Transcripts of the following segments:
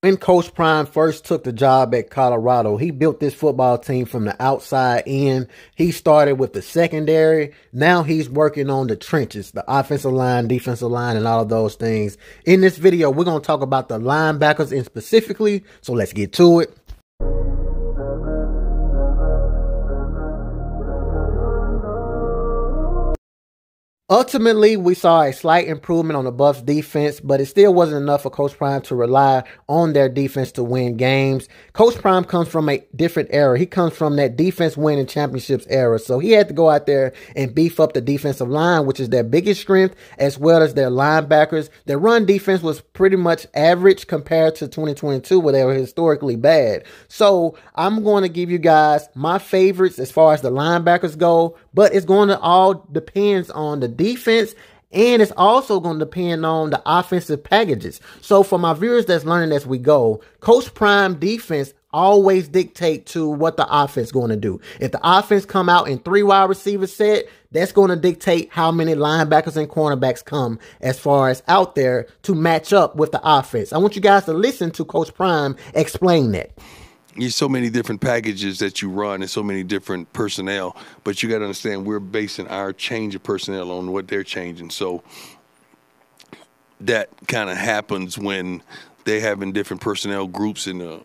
When Coach Prime first took the job at Colorado, he built this football team from the outside in. He started with the secondary. Now he's working on the trenches, the offensive line, defensive line, and all of those things. In this video, we're going to talk about the linebackers in specifically, so let's get to it. Ultimately, we saw a slight improvement on the Buffs defense, but it still wasn't enough for Coach Prime to rely on their defense to win games. Coach Prime comes from a different era. He comes from that defense winning championships era. So he had to go out there and beef up the defensive line, which is their biggest strength, as well as their linebackers. Their run defense was pretty much average compared to 2022, where they were historically bad. So I'm going to give you guys my favorites as far as the linebackers go, but it's going to all depends on the defense, and it's also going to depend on the offensive packages. So for my viewers that's learning as we go, Coach Prime defense always dictate to what the offense going to do. If the offense come out in 3 wide receiver set, that's going to dictate how many linebackers and cornerbacks come as far as out there to match up with the offense. I want you guys to listen to Coach Prime explain that. There's so many different packages that you run and so many different personnel, but you got to understand we're basing our change of personnel on what they're changing. So that kind of happens when they having different personnel groups and the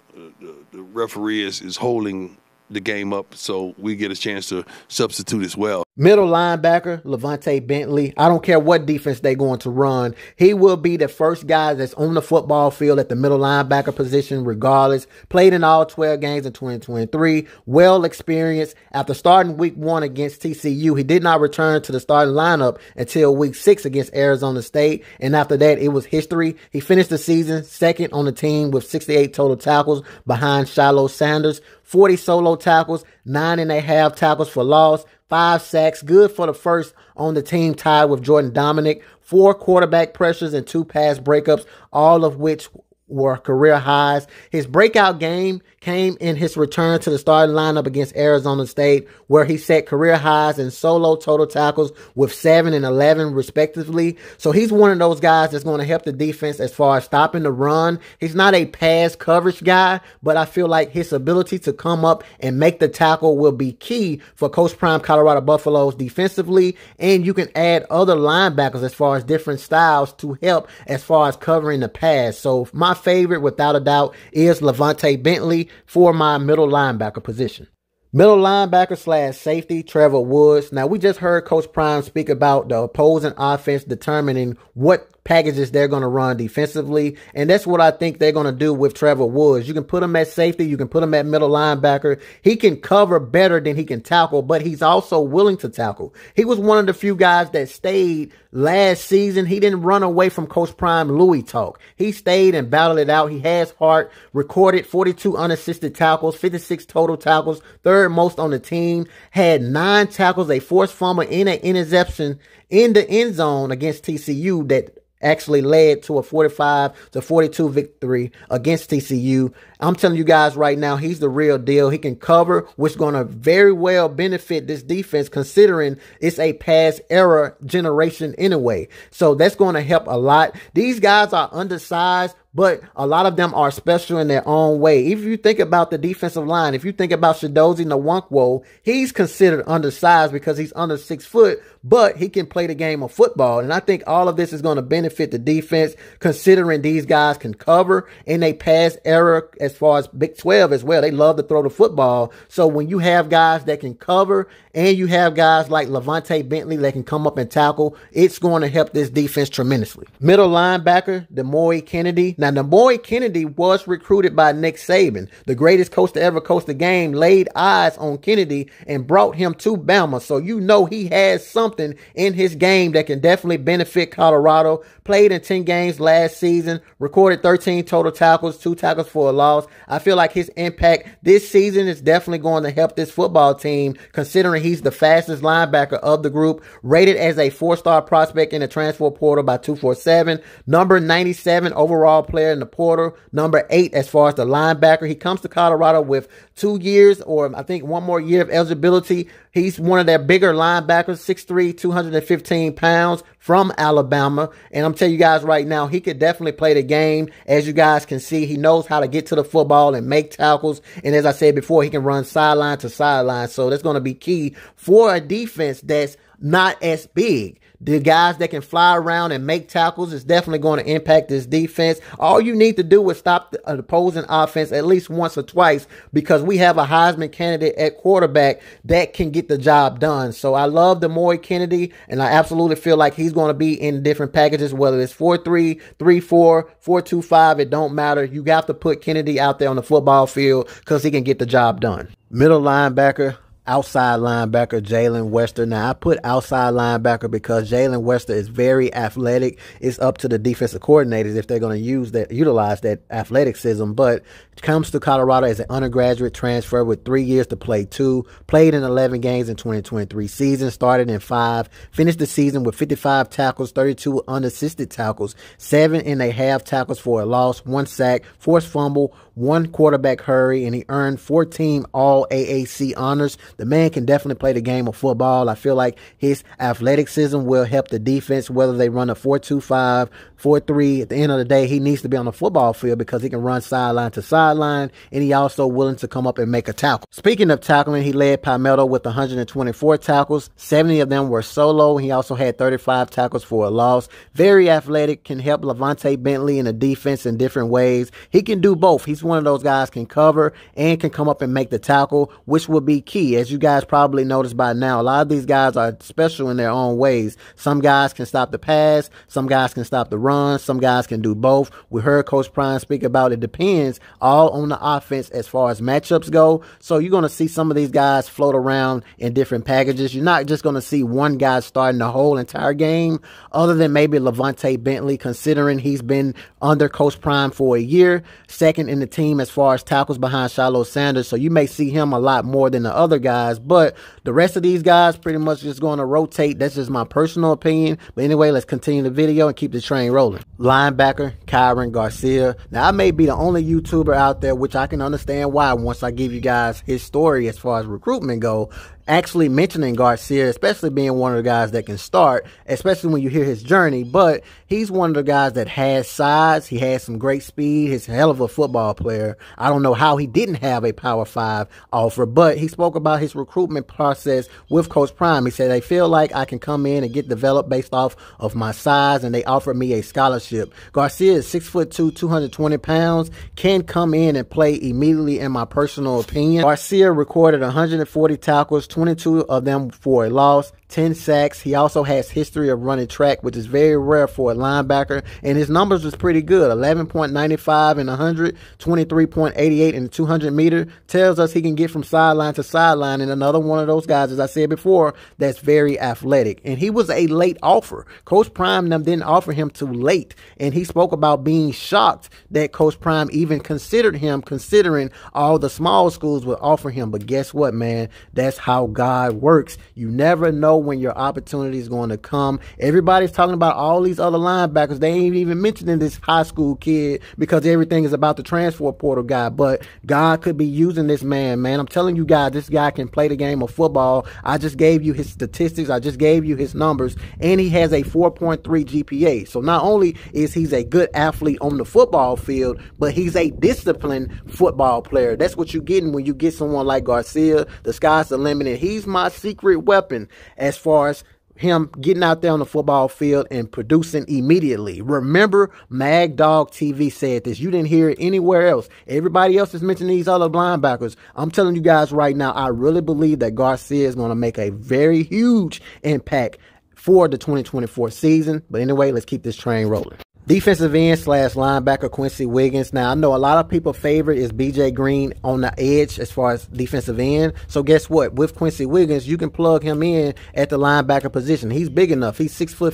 referee is holding the game up, so we get a chance to substitute as well. Middle linebacker, Levante Bentley. I don't care what defense they're going to run. He will be the first guy that's on the football field at the middle linebacker position regardless. Played in all 12 games in 2023. Well experienced. After starting week 1 against TCU, he did not return to the starting lineup until week 6 against Arizona State. And after that, it was history. He finished the season second on the team with 68 total tackles behind Shiloh Sanders. 40 solo tackles, 9.5 tackles for loss, 5 sacks, good for the first on the team, tied with Jordan Dominic, 4 quarterback pressures and 2 pass breakups, all of which were career highs. His breakout game came in his return to the starting lineup against Arizona State, where he set career highs in solo total tackles with 7 and 11 respectively. So he's one of those guys that's going to help the defense as far as stopping the run. He's not a pass coverage guy, but I feel like his ability to come up and make the tackle will be key for Coach Prime Colorado Buffaloes defensively. And you can add other linebackers as far as different styles to help as far as covering the pass. So my favorite, without a doubt, is Levante Bentley for my middle linebacker position. Middle linebacker / safety, Trevor Woods. Now, we just heard Coach Prime speak about the opposing offense determining what packages they're going to run defensively, and that's what I think they're going to do with Trevor Woods. You can put him at safety, you can put him at middle linebacker. He can cover better than he can tackle, but he's also willing to tackle. He was one of the few guys that stayed last season. He didn't run away from Coach Prime Louis talk. He stayed and battled it out. He has heart, recorded 42 unassisted tackles, 56 total tackles, third most on the team, had 9 tackles, a forced fumble, and an interception in the end zone against TCU that actually led to a 45-42 victory against TCU. I'm telling you guys right now, he's the real deal. He can cover, which is going to very well benefit this defense considering it's a pass era generation anyway. So that's going to help a lot. These guys are undersized, but a lot of them are special in their own way. If you think about the defensive line, if you think about Chidozie Nwankwo, he's considered undersized because he's under 6 foot, but he can play the game of football. And I think all of this is going to benefit the defense considering these guys can cover in a pass era as far as Big 12 as well. They love to throw the football. So when you have guys that can cover and you have guys like Levante Bentley that can come up and tackle, it's going to help this defense tremendously. Middle linebacker, Moy Kennedy. Now, Moy Kennedy was recruited by Nick Saban, the greatest coach to ever coach the game, laid eyes on Kennedy and brought him to Bama. So you know he has something in his game that can definitely benefit Colorado. Played in 10 games last season, recorded 13 total tackles, 2 tackles for a loss. I feel like his impact this season is definitely going to help this football team considering he's the fastest linebacker of the group, rated as a 4-star prospect in the transfer portal by 247, number 97 overall player in the portal. Number 8 as far as the linebacker. He comes to Colorado with 2 years, or I think 1 more year of eligibility. He's one of their bigger linebackers, 6'3", 215 pounds, from Alabama. And I'm telling you guys right now, he could definitely play the game. As you guys can see, he knows how to get to the football and make tackles. And as I said before, he can run sideline to sideline. So that's going to be key for a defense that's not as big. The guys that can fly around and make tackles is definitely going to impact this defense. All you need to do is stop the opposing offense at least once or twice, because we have a Heisman candidate at quarterback that can get the job done. So I love the Moy Kennedy, and I absolutely feel like he's going to be in different packages, whether it's 4-3, 3-4, 4-2-5. It don't matter. You have to put Kennedy out there on the football field because he can get the job done. Middle linebacker, outside linebacker, Jaylen Wester. Now, I put outside linebacker because Jaylen Wester is very athletic. It's up to the defensive coordinators if they're going to utilize that athleticism. But comes to Colorado as an undergraduate transfer with 3 years to play 2. Played in 11 games in 2023 season. Started in 5. Finished the season with 55 tackles, 32 unassisted tackles, 7.5 tackles for a loss, 1 sack, forced fumble, 1 quarterback hurry, and he earned 14 All-AAC honors. The man can definitely play the game of football. I feel like his athleticism will help the defense, whether they run a 4-2-5, 4-3. At the end of the day, he needs to be on the football field because he can run sideline to sideline, and he also willing to come up and make a tackle. Speaking of tackling, he led Palmetto with 124 tackles. 70 of them were solo. He also had 35 tackles for a loss. Very athletic, can help Levante Bentley in the defense in different ways. He can do both. He's one of those guys can cover and can come up and make the tackle, which will be key. As you guys probably noticed by now, a lot of these guys are special in their own ways. Some guys can stop the pass. Some guys can stop the run. Some guys can do both. We heard Coach Prime speak about it depends all on the offense as far as matchups go. So you're going to see some of these guys float around in different packages. You're not just going to see one guy starting the whole entire game, other than maybe Levante Bentley, considering he's been under Coach Prime for a year, second in the team as far as tackles behind Shiloh Sanders. So you may see him a lot more than the other guys, but the rest of these guys pretty much just going to rotate. That's just my personal opinion. But anyway, let's continue the video and keep the train rolling. Linebacker, Kyon Garcia. Now, I may be the only YouTuber out there, which I can understand why once I give you guys his story as far as recruitment go, actually mentioning Garcia, especially being one of the guys that can start, especially when you hear his journey. But he's one of the guys that has size. He has some great speed. He's a hell of a football player. I don't know how he didn't have a Power 5 offer, but he spoke about his recruitment process with Coach Prime. He said, they feel like I can come in and get developed based off of my size, and they offered me a scholarship. Garcia is 6'2", 220 pounds, can come in and play immediately in my personal opinion. Garcia recorded 140 tackles, 22 of them for a loss, 10 sacks. He also has history of running track, which is very rare for a linebacker, and his numbers was pretty good. 11.95 in 100, 23.88 in the 200 meter. Tells us he can get from sideline to sideline, and another one of those guys, as I said before, that's very athletic. And he was a late offer. Coach Prime them didn't offer him too late, and he spoke about being shocked that Coach Prime even considered him, considering all the small schools would offer him. But guess what, man? That's how God works. You never know when your opportunity is going to come. Everybody's talking about all these other linebackers. They ain't even mentioning this high school kid because everything is about the transfer portal guy. But God could be using this man, I'm telling you guys, this guy can play the game of football. I just gave you his statistics. I just gave you his numbers. And he has a 4.3 GPA. So not only is he a good athlete on the football field, but he's a disciplined football player. That's what you're getting when you get someone like Garcia. The sky's the limit. And he's my secret weapon as far as him getting out there on the football field and producing immediately. Remember, Mag Dog TV said this. You didn't hear it anywhere else. Everybody else is mentioning these other linebackers. I'm telling you guys right now, I really believe that Garcia is going to make a very huge impact for the 2024 season. But anyway, let's keep this train rolling. Defensive end / linebacker Quincy Wiggins. Now, I know a lot of people's favorite is BJ Green on the edge as far as defensive end. So guess what? With Quincy Wiggins, you can plug him in at the linebacker position. He's big enough. He's 6'5",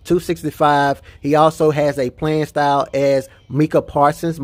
265. He also has a playing style as Michael Parsons,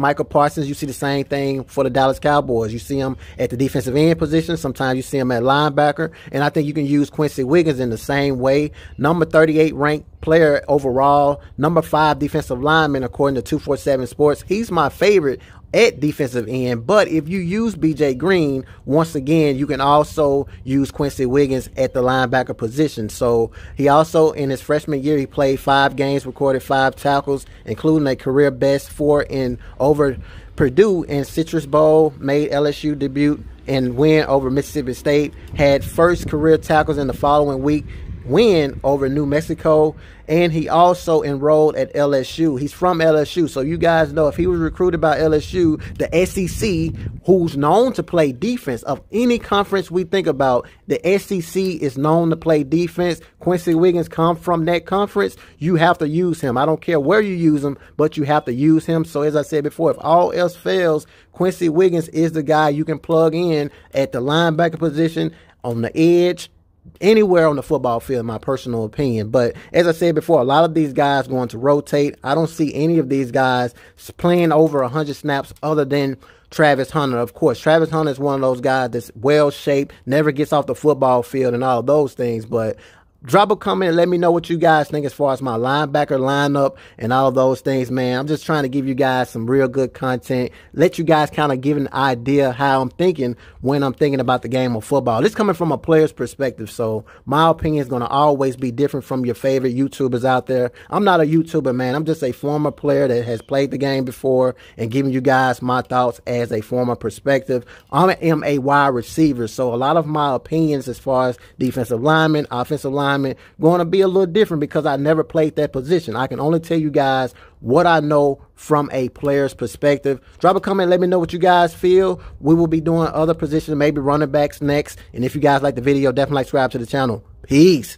you see the same thing for the Dallas Cowboys. You see him at the defensive end position. Sometimes you see him at linebacker. And I think you can use Quincy Wiggins in the same way. Number 38 ranked player overall. Number 5 defensive defensive lineman, according to 247 Sports. He's my favorite at defensive end. But if you use BJ Green, once again, you can also use Quincy Wiggins at the linebacker position. So he also, in his freshman year, he played 5 games, recorded 5 tackles, including a career best 4 in over Purdue in Citrus Bowl, made LSU debut and win over Mississippi State, had first career tackles in the following week, win over New Mexico, and he also enrolled at LSU. He's from LSU, so you guys know if he was recruited by LSU, the SEC, who's known to play defense of any conference we think about, the SEC is known to play defense. Quincy Wiggins comes from that conference. You have to use him. I don't care where you use him, but you have to use him. So as I said before, if all else fails, Quincy Wiggins is the guy you can plug in at the linebacker position, on the edge, anywhere on the football field, in my personal opinion. But as I said before, a lot of these guys going to rotate. I don't see any of these guys playing over 100 snaps other than Travis Hunter. Of course, Travis Hunter is one of those guys that's well-shaped, never gets off the football field and all of those things. But drop a comment and let me know what you guys think as far as my linebacker lineup and all of those things, man. I'm just trying to give you guys some real good content, let you guys kind of give an idea how I'm thinking when I'm thinking about the game of football. This coming from a player's perspective, so my opinion is going to always be different from your favorite YouTubers out there. I'm not a YouTuber, man. I'm just a former player that has played the game before and giving you guys my thoughts as a former perspective. I am a wide receiver, so a lot of my opinions as far as defensive linemen, offensive linemen, going to be a little different because I never played that position. I can only tell you guys what I know from a player's perspective. Drop a comment, let me know what you guys feel. We will be doing other positions, maybe running backs next. And if you guys like the video, definitely subscribe to the channel. Peace.